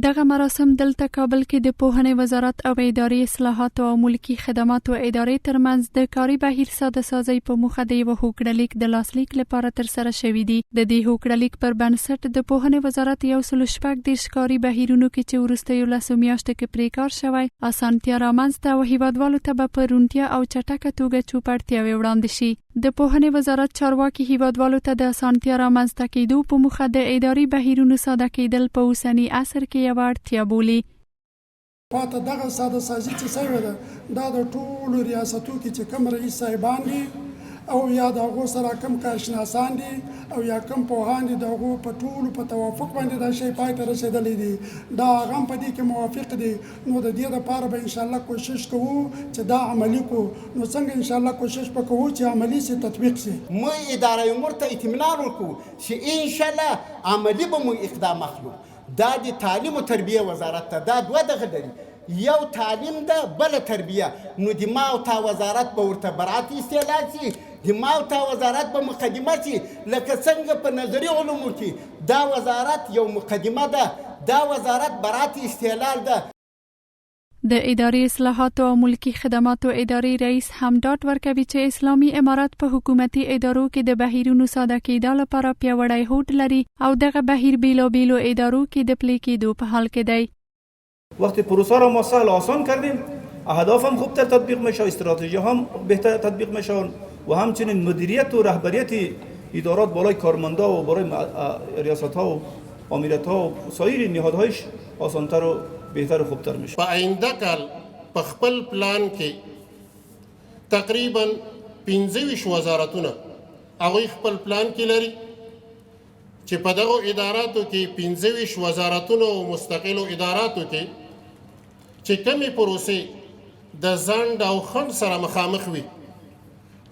دغه مراسم دلته کابل کې د پوهنې وزارت او اداري اصلاحاتو او ملکي خدماتو ادارې ترمنځ د کاري بهیر ساده سازي په موخه د یو هوکړلیک د لاسلیک لپاره تر سره شوې دي. د دې هوکړلیک پر بنسټ د پوهنې وزارت 114 کاري بهیرونو کې چې وروسته 11 میاشتې کې پرې کار شوی اسانتیا رامنځته او هیوادوالو ته به په روڼتیا او چټکه توګه چوپړتیاوې وړاندې شي. د پوهنې وزارت چارواکي هیوادوالو ته د اسانتیا رامنځته کېدو په موخه د اداري بهیرونو ساده کېدل په اوسني عصر کې یو اړتیا بولي. پاته دغه ساده سازي چې شوې ده دا د ټولو ریاستو کې چې کوم رئیس صاحبان دي او یا د هغو سره کوم کارشناسان دي او یا کوم پوهان دي د هغو په ټولو په توافق باندې دا شی پای ته رسېدلی دي. دا هغه هم په دې کې موافق دي. نو د دې دپاره به انشاءالله کوشش کوو چې دا عملي کړو. نو څنګه انشاءالله کوشش به کوو چې عملي سي تطبیق سي. موږ اداره امور ته اطمینان ورکوو چې انشاءالله عملي به موږ اقدام اخلو. دا د تعلیم او تربیه وزارت ته دا دوه دغه لري، یو تعلیم ده بل تربیه. نو د ما او تا وزارت به ورته برعت استعلال سي، د ما او تا وزارت به مقدمه سي. لکه څنګه په نظري علومو کې دا وزارت یو مقدمه ده، دا وزارت برعت استعلال ده. د اداري اصلاحاتو او ملکي خدماتو اداري رئیس هم ډاډ ورکوي چې اسلامي امارات په حکومتي ادارو کې د بهیرونو ساده کېدو لپاره پیاوړی هوډ لري او دغه بهیر بیلو ادارو کې د پلي کېدو په حال کې دی. وقتی پروسه را ما سهل آسان کردیم، اهداف هم خوبتر تطبیق میشه، استراتژی هم بهتر تطبیق میشه و همچنین مدیریت و رهبریت ادارات بالای کارمندا و بالای ریاست ها و آمریت ها و سایر نهادهایش آسانتر و بهتر و خوبتر میشه. په آینده کال په خپل پلان کې تقریبا 25 وزارتونه هغوی خپل پلان کې لري چې په دغو اداراتو کې 25 وزارتونو او مستقلو اداراتو کې چې کمی پروسې د ځنډ او خنډ سره مخامخ وي،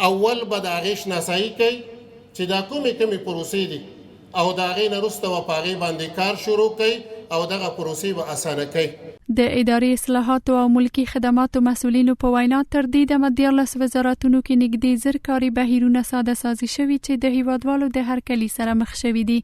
اول به د هغې شناسایي کوي چې دا کمی پروسې دي او د هغې نه وروسته به په هغې باندې کار شروع کوي او دغه پروسې به اسانه کوي. د اداري اصلاحاتو او ملکي خدماتو مسوولینو په وینا تر دې دمه 14 وزارتونو کې نږدې 1000 کاري بهیرونه ساده سازي شوي چې د هیوادوالو د هرکلي سره مخ شوي دي.